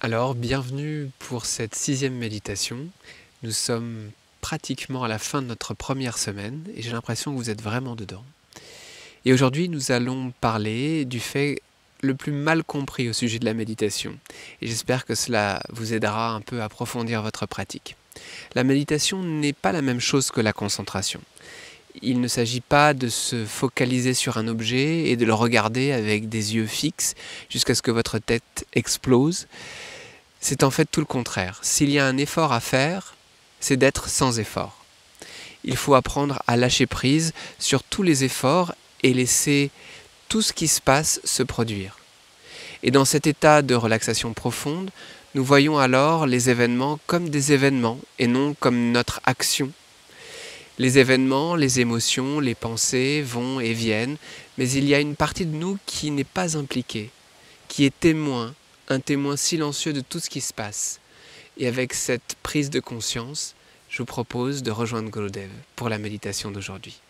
Alors, bienvenue pour cette 6e méditation. Nous sommes pratiquement à la fin de notre première semaine et j'ai l'impression que vous êtes vraiment dedans. Et aujourd'hui, nous allons parler du fait le plus mal compris au sujet de la méditation. Et j'espère que cela vous aidera un peu à approfondir votre pratique. La méditation n'est pas la même chose que la concentration. Il ne s'agit pas de se focaliser sur un objet et de le regarder avec des yeux fixes jusqu'à ce que votre tête explose. C'est en fait tout le contraire. S'il y a un effort à faire, c'est d'être sans effort. Il faut apprendre à lâcher prise sur tous les efforts et laisser tout ce qui se passe se produire. Et dans cet état de relaxation profonde, nous voyons alors les événements comme des événements et non comme notre action. Les événements, les émotions, les pensées vont et viennent, mais il y a une partie de nous qui n'est pas impliquée, qui est témoin, un témoin silencieux de tout ce qui se passe. Et avec cette prise de conscience, je vous propose de rejoindre Gurudev pour la méditation d'aujourd'hui.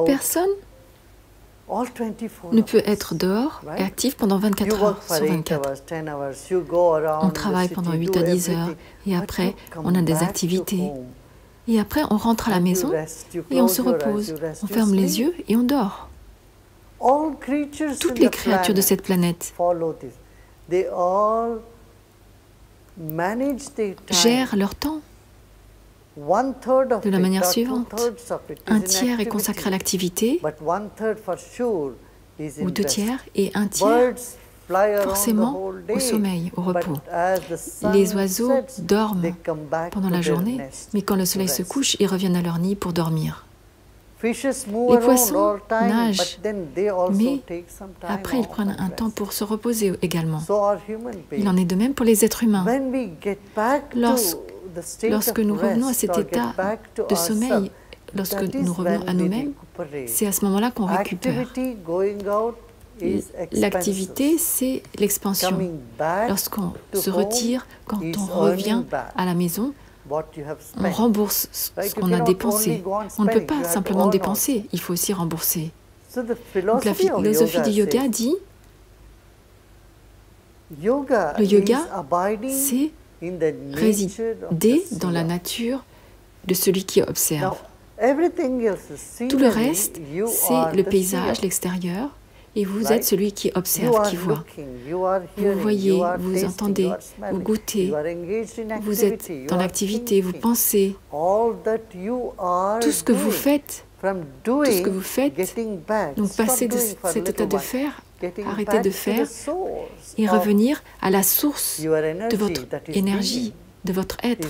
Personne ne peut être dehors et actif pendant 24 heures sur 24. On travaille pendant 8 à 10 heures et après on a des activités. Et après on rentre à la maison et on se repose. On ferme les yeux et on dort. Toutes les créatures de cette planète gèrent leur temps de la manière suivante. Un tiers est consacré à l'activité, ou 2 tiers, et un tiers forcément au sommeil, au repos. Les oiseaux dorment pendant la journée, mais quand le soleil se couche, ils reviennent à leur nid pour dormir. Les poissons nagent, mais après ils prennent un temps pour se reposer également. Il en est de même pour les êtres humains. Lorsque nous revenons à cet état de sommeil, lorsque nous revenons à nous-mêmes, c'est à ce moment-là qu'on récupère. L'activité, c'est l'expansion. Lorsqu'on se retire, quand on revient à la maison, on rembourse ce qu'on a dépensé. On ne peut pas simplement dépenser, il faut aussi rembourser. Donc la philosophie du yoga dit, le yoga, c'est résider dans la nature de celui qui observe. Tout le reste, c'est le paysage, l'extérieur, et vous êtes celui qui observe, qui voit. Vous voyez, vous entendez, vous goûtez, vous êtes dans l'activité, vous pensez. Tout ce que vous faites, donc passez de cet état de faire, arrêtez de faire et revenir à la source de votre énergie, de votre être.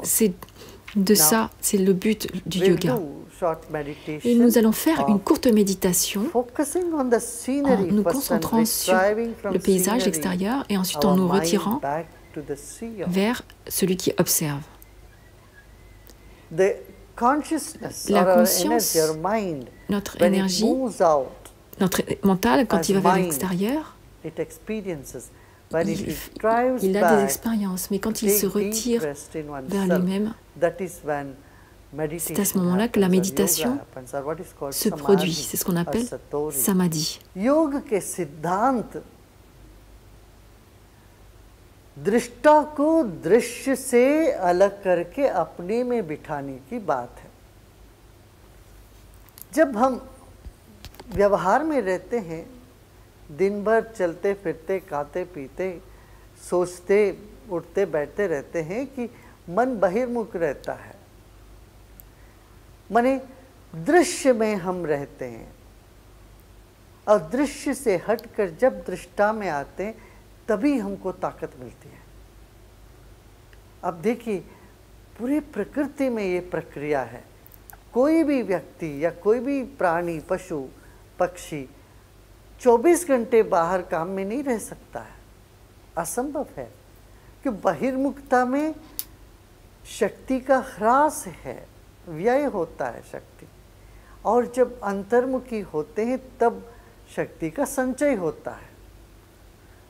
C'est de ça, c'est le but du yoga. Et nous allons faire une courte méditation en nous concentrant sur le paysage extérieur et ensuite en nous retirant vers celui qui observe. La conscience, notre énergie, notre mental, quand il va vers l'extérieur, il a des expériences, mais quand il se retire vers lui-même, c'est à ce moment-là que la méditation se produit. C'est ce qu'on appelle samadhi. दृष्टा को दृश्य से अलग करके अपने में बिठाने की बात है। जब हम व्यवहार में रहते हैं, दिन भर चलते फिरते खाते पीते सोचते उठते बैठते रहते हैं कि मन बहिर्मुख रहता है, माने दृश्य में हम रहते हैं और दृश्य से हटकर जब दृष्टा में आते हैं तभी हमको ताकत मिलती है। अब देखिए पूरी प्रकृति में ये प्रक्रिया है। कोई भी व्यक्ति या कोई भी प्राणी, पशु, पक्षी 24 घंटे बाहर काम में नहीं रह सकता है, असंभव है, कि बहिर्मुखता में शक्ति का ह्रास है, व्यय होता है शक्ति, और जब अंतर्मुखी होते हैं तब शक्ति का संचय होता है।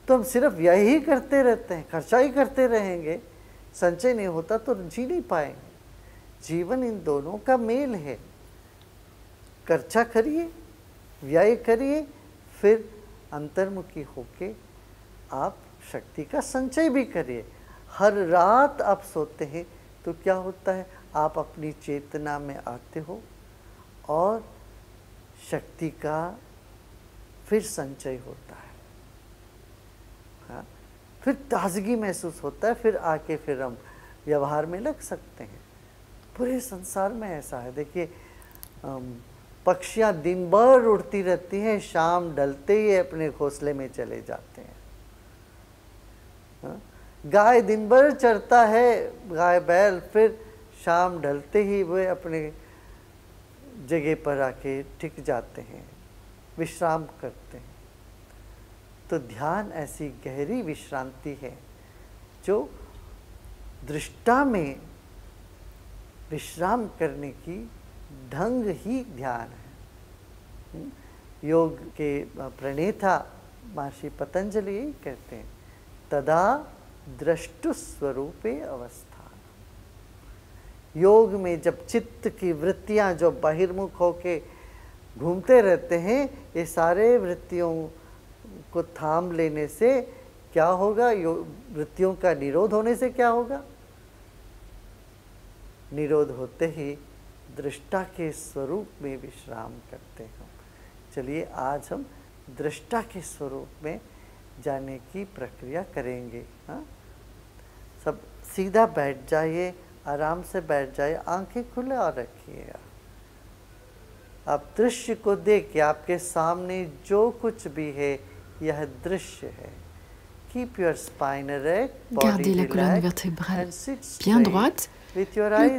तो हम सिर्फ व्यय ही करते रहते हैं, खर्चा ही करते रहेंगे, संचय नहीं होता तो जी नहीं पाएंगे। जीवन इन दोनों का मेल है, खर्चा करिए, व्यय करिए, फिर अंतर्मुखी होके आप शक्ति का संचय भी करिए। हर रात आप सोते हैं तो क्या होता है, आप अपनी चेतना में आते हो और शक्ति का फिर संचय होता है। हाँ, फिर ताजगी महसूस होता है, फिर आके फिर हम व्यवहार में लग सकते हैं। पूरे संसार में ऐसा है। देखिए, पक्षियाँ दिन भर उड़ती रहती हैं, शाम ढलते ही अपने घोंसले में चले जाते हैं। हाँ? गाय दिन भर चरता है, गाय बैल, फिर शाम ढलते ही वे अपने जगह पर आके टिक जाते हैं, विश्राम करते हैं। तो ध्यान ऐसी गहरी विश्रांति है जो दृष्टा में विश्राम करने की ढंग ही ध्यान है। योग के प्रणेता महर्षि पतंजलि यही कहते हैं, तदा द्रष्टु स्वरूपे अवस्थान। योग में जब चित्त की वृत्तियां जो बहिर्मुख होके घूमते रहते हैं, ये सारे वृत्तियों को थाम लेने से क्या होगा, वृत्तियों का निरोध होने से क्या होगा, निरोध होते ही दृष्टा के स्वरूप में विश्राम करते हैं। चलिए आज हम दृष्टा के स्वरूप में जाने की प्रक्रिया करेंगे। हाँ, सब सीधा बैठ जाइए, आराम से बैठ जाइए, आंखें खुले और रखिए। आप दृश्य को देखिए, आपके सामने जो कुछ भी है यह दृश्य है। Keep your spine erect, Gardez la colonne vertébrale bien droite, le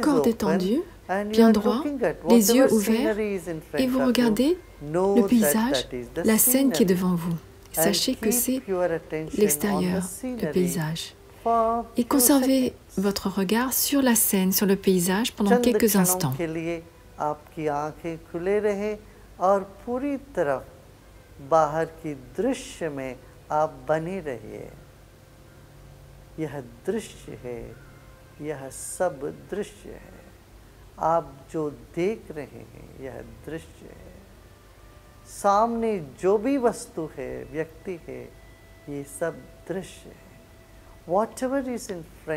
corps détendu, bien droit, les yeux ouverts, et vous regardez le paysage, la scène qui est devant vous. Sachez que c'est l'extérieur, le paysage. Et conservez votre regard sur la scène, sur le paysage pendant quelques instants. आपकी आंखें खुले रहे और पूरी तरफ बाहर की दृश्य में आप बने रहिए। यह दृश्य है, यह सब दृश्य है। आप जो देख रहे हैं यह दृश्य है। सामने जो भी वस्तु है, व्यक्ति है, ये सब दृश्य है।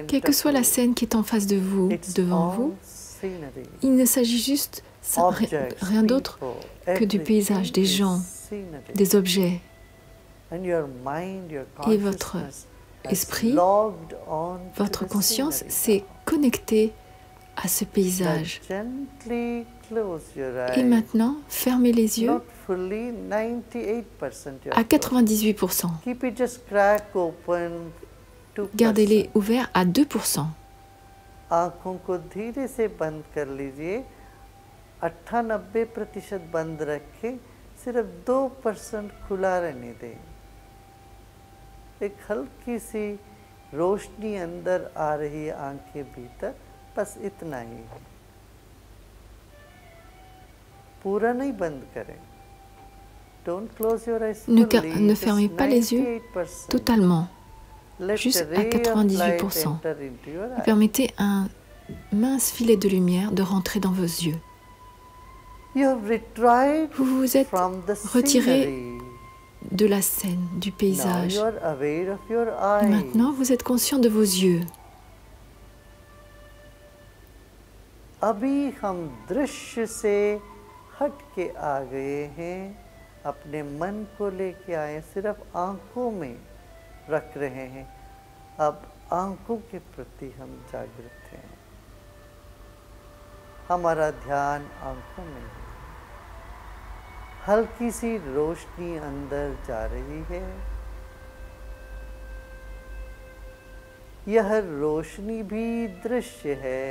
Quelle que soit la scène qui est en face de vous, devant vous, il ne s'agit juste rien d'autre que du paysage, des gens, des objets. Et votre esprit, votre conscience s'est connecté à ce paysage. Et maintenant, fermez les yeux à 98%. Gardez-les ouverts à 2%. आँखों को धीरे से बंद कर लीजिए। 98% बंद रखें, सिर्फ 2% खुला रहने दें। एक हल्की सी रोशनी अंदर आ रही है आंखें भीतर, बस इतना ही है। पूरा नहीं बंद करें। Don't close your eyes fully. Ne fermez pas les yeux totalement, juste à 98%. Et permettez un mince filet de lumière de rentrer dans vos yeux. Vous vous êtes retiré de la scène, du paysage. Et maintenant, vous êtes conscient de vos yeux. अभी हम दृश्य से हट के आ गए हैं, अपने मन को लेके आए, सिर्फ आंखों में रख रहे हैं। अब आंखों के प्रति हम जागृत हैं। हमारा ध्यान आंखों में है। हल्की सी रोशनी अंदर जा रही है। यह रोशनी भी दृश्य है।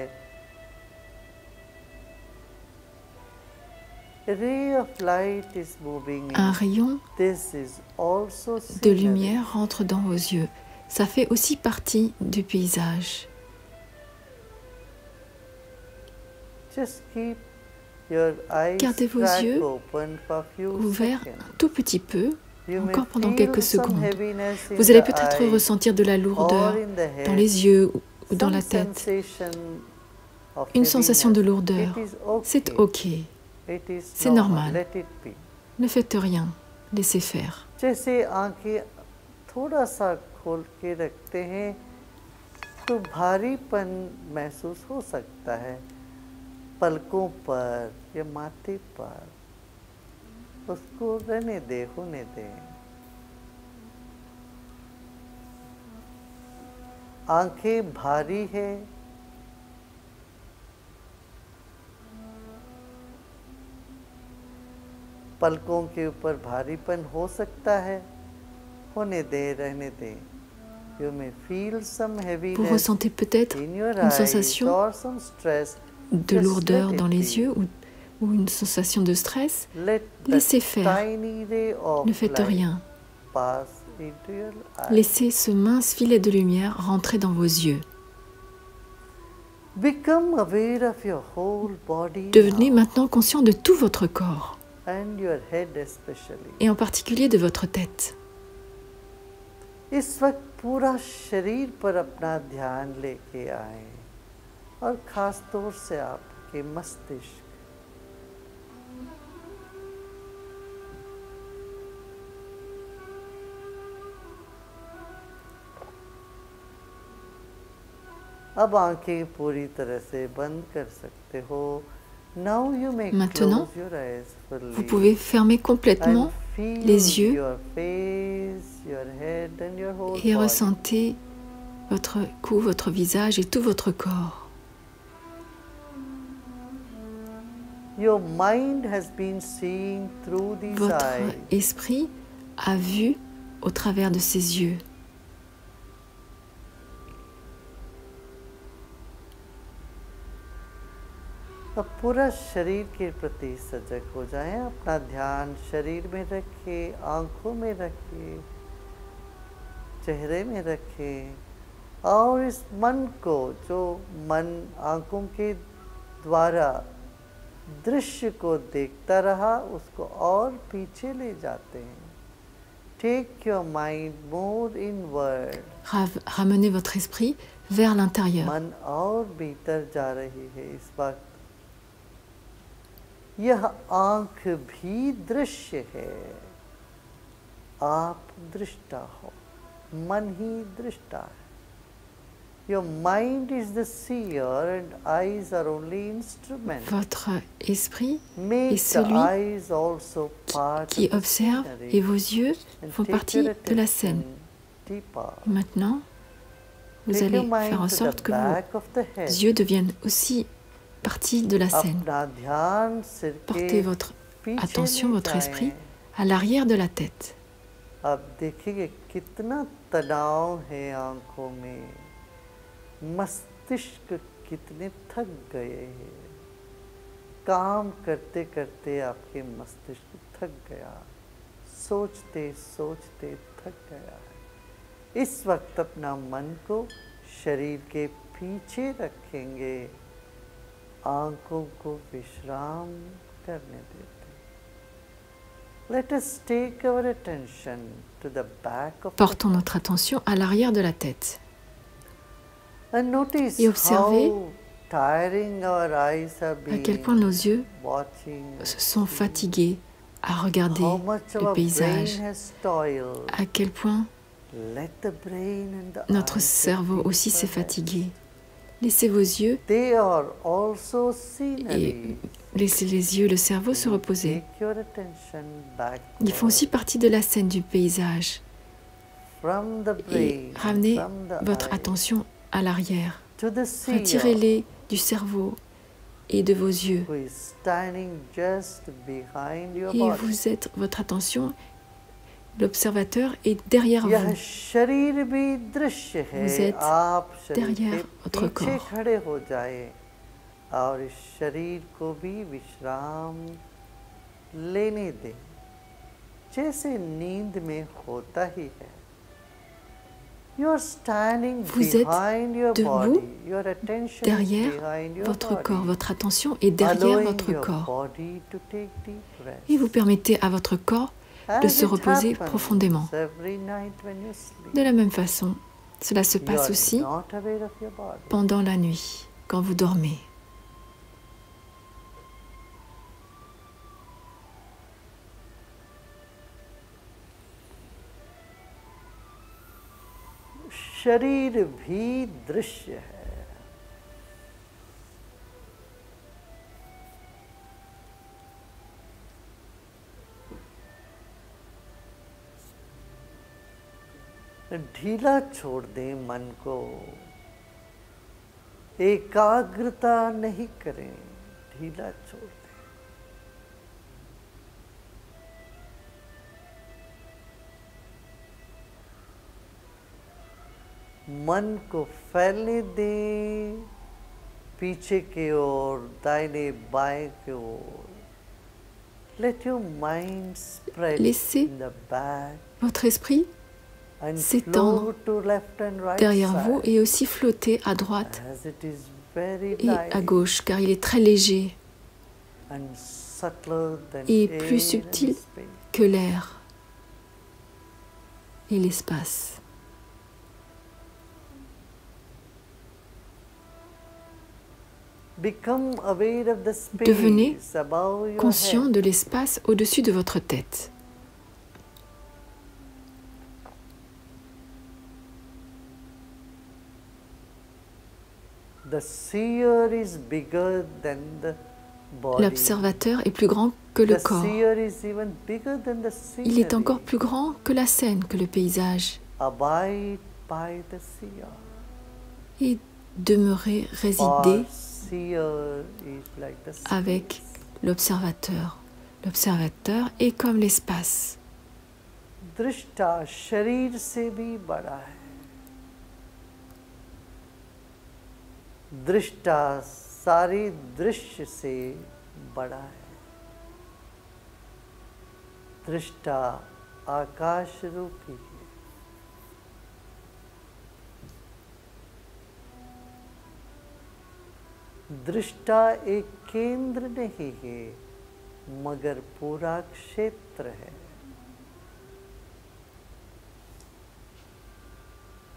Un rayon de lumière rentre dans vos yeux. Ça fait aussi partie du paysage. Gardez vos yeux ouverts un tout petit peu, encore pendant quelques secondes. Vous allez peut-être ressentir de la lourdeur dans les yeux ou dans la tête. Une sensation de lourdeur. C'est OK. C'est normal. Ne faites rien. Laissez faire. पलकों पर या माथे पर उसको रहने दे होने दे आंखें भारी है पलकों के ऊपर भारीपन हो सकता है होने दे रहने दे Vous ressentez peut-être une sensation de lourdeur dans les yeux ou une sensation de stress. Laissez faire. Ne faites rien. Laissez ce mince filet de lumière rentrer dans vos yeux. Devenez maintenant conscient de tout votre corps, et en particulier de votre tête. इस वक्त पूरा शरीर पर अपना ध्यान लेके आए और खास तौर से आपके मस्तिष्क अब आंखें पूरी तरह से बंद कर सकते हो. Maintenant, vous pouvez fermer complètement les yeux et ressentez votre cou, votre visage et tout votre corps. Votre esprit a vu au travers de ses yeux. अब पूरा शरीर के प्रति सजग हो जाएं. अपना ध्यान शरीर में रखें, आंखों में रखें, चेहरे में रखें और इस मन को, जो मन आंखों के द्वारा दृश्य को देखता रहा, उसको और पीछे ले जाते हैं. Take your mind more inward. Ramenez votre esprit vers l'intérieur. मन और भीतर जा रही है इस वक्त. यह आंख भी दृश्य है. आप दृष्टा हो, मन ही दृष्टा है. Your mind is the seer and eyes are only instruments. Votre esprit est celui qui observe et vos yeux font partie de la scène. Et maintenant, vous allez faire en sorte que vos yeux deviennent aussi partie de la scène. Portez votre attention, votre esprit à l'arrière de la tête. मस्तिष्क कितने थक गए हैं. काम करते करते आपके मस्तिष्क थक गया, सोचते सोचते थक गया है. इस वक्त अपना मन को शरीर के पीछे रखेंगे, आंखों को विश्राम करने देते. Let us take our attention to the back of Portons notre attention à l'arrière de la tête. Et observez à quel point nos yeux se sont fatigués à regarder le paysage, à quel point notre cerveau aussi s'est fatigué. Laissez vos yeux et laissez les yeux, le cerveau se reposer. Ils font aussi partie de la scène du paysage. Et ramenez votre attention à l'arrière. Retirez-les du cerveau et de vos yeux. Et vous êtes, votre attention, l'observateur est derrière vous. Vous êtes derrière votre corps. लेने दें, जैसे नींद में होता ही है। Vous êtes debout derrière votre corps, votre attention est derrière votre corps. Et vous permettez à votre corps de se reposer profondément. De la même façon, cela se passe aussi pendant la nuit, quand vous dormez. शरीर भी दृश्य है। ढीला छोड़ दें मन को, एकाग्रता नहीं करें, ढीला छोड़ दें। मन को फैलने दें पीछे की ओर, दाहिने बाएं की ओर। Let your mind spread in the back. Votre esprit s'étendre derrière vous et aussi flotter à droite et à gauche, car il est très léger et plus subtil que l'air et l'espace. Devenez conscient de l'espace au-dessus de votre tête. L'observateur est plus grand que le corps. Il est encore plus grand que la scène, que le paysage. Et demeurer, résider avec l'observateur. L'observateur est comme l'espace. दृष्टा शरीर से भी बड़ा है। दृष्टा सारे दृश्य से बड़ा है। दृष्टा आकाश रूपी है। दृष्टा एक केंद्र नहीं है, मगर पूरा क्षेत्र है।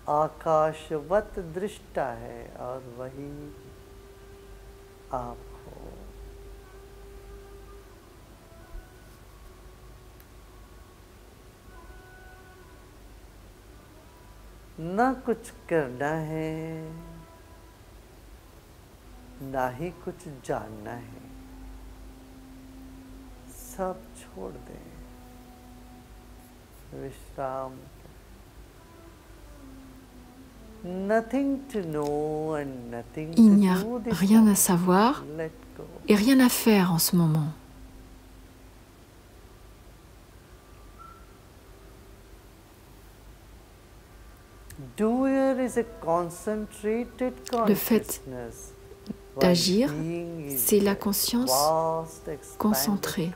आकाशवत दृष्टा है और वही आप हो। न कुछ करना है, ना ही कुछ जानना है। सब छोड़ दें, विश्राम। Il n'y a rien à savoir et rien à faire en ce moment. Le fait d'agir, c'est la conscience concentrée,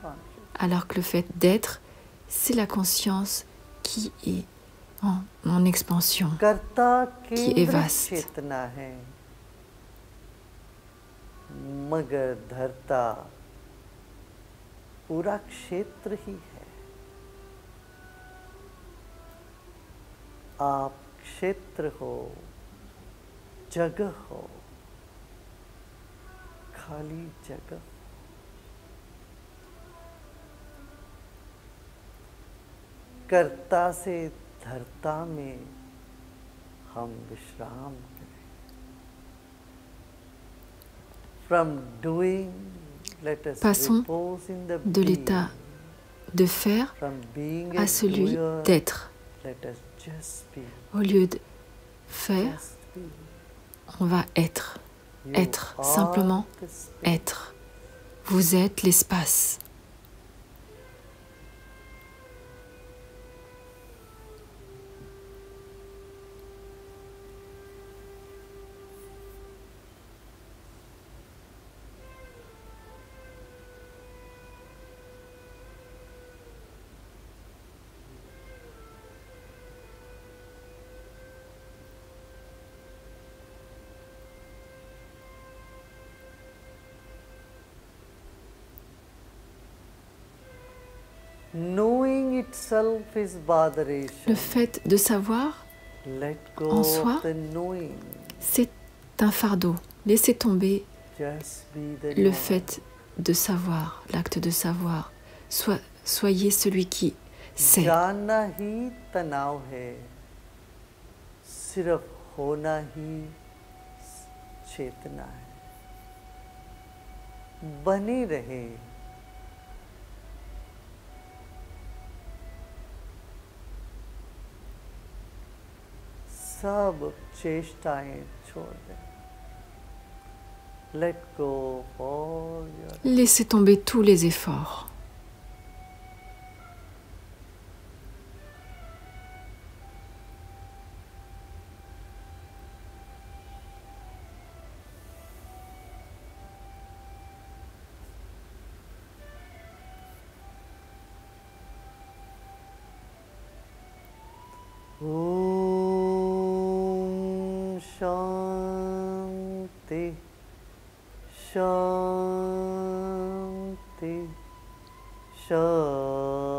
alors que le fait d'être, c'est la conscience qui est en expansion, qui est vaste. मगर धरता पूरा क्षेत्र ही है। आप क्षेत्र हो, जगह हो, खाली जगह। कर्ता से धरता में हम विश्राम करें। Passons de l'état de faire à celui d'être. Au lieu de faire, on va être. Être, simplement être. Vous êtes l'espace. Le fait de savoir en soi, c'est un fardeau. Laissez tomber le fait de savoir, l'acte de savoir. Soyez celui qui sait. बनी रहे सब चेष्टाएं छोड़ दें. Let go of all your... Laissez tomber tous les efforts. Shanti, Shanti, Shanti.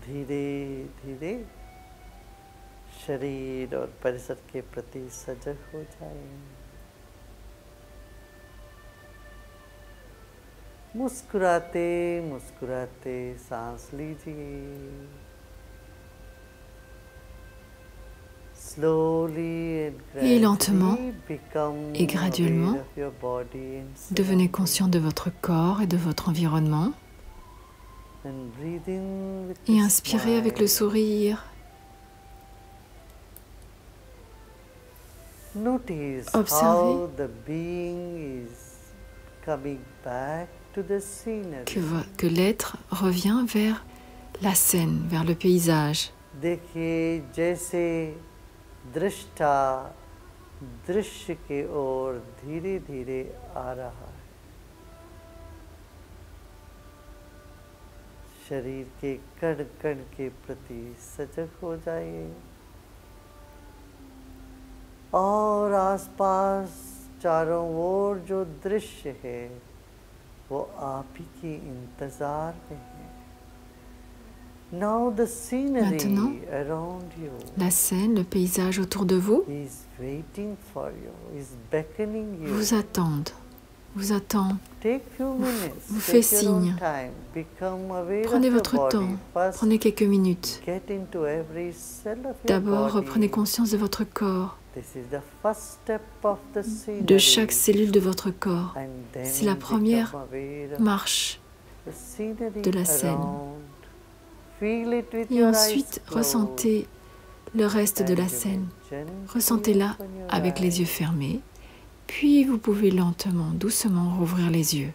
धीरे धीरे शरीर और परिसर के प्रति सजग हो जाएं. मुस्कुराते मुस्कुराते सांस लीजिए. Et lentement et graduellement, devenez conscient de votre corps et de votre environnement. Et inspirez avec le sourire. Observez que l'être revient vers la scène, vers le paysage. देखिए जैसे दृष्टा दृश्य के ओर धीरे धीरे आ रहा है. शरीर के कण कण के प्रति सजग हो जाइए और आसपास चारों ओर जो दृश्य है वो आप ही के इंतजार में है. Maintenant, la scène, le paysage autour de vous vous attendent, vous attend, vous fait signe. Prenez votre temps, prenez quelques minutes. D'abord, reprenez conscience de votre corps, de chaque cellule de votre corps. C'est la première marche de la scène. Et ensuite, ressentez le reste de la scène. Ressentez-la avec les yeux fermés. Puis, vous pouvez lentement, doucement rouvrir les yeux.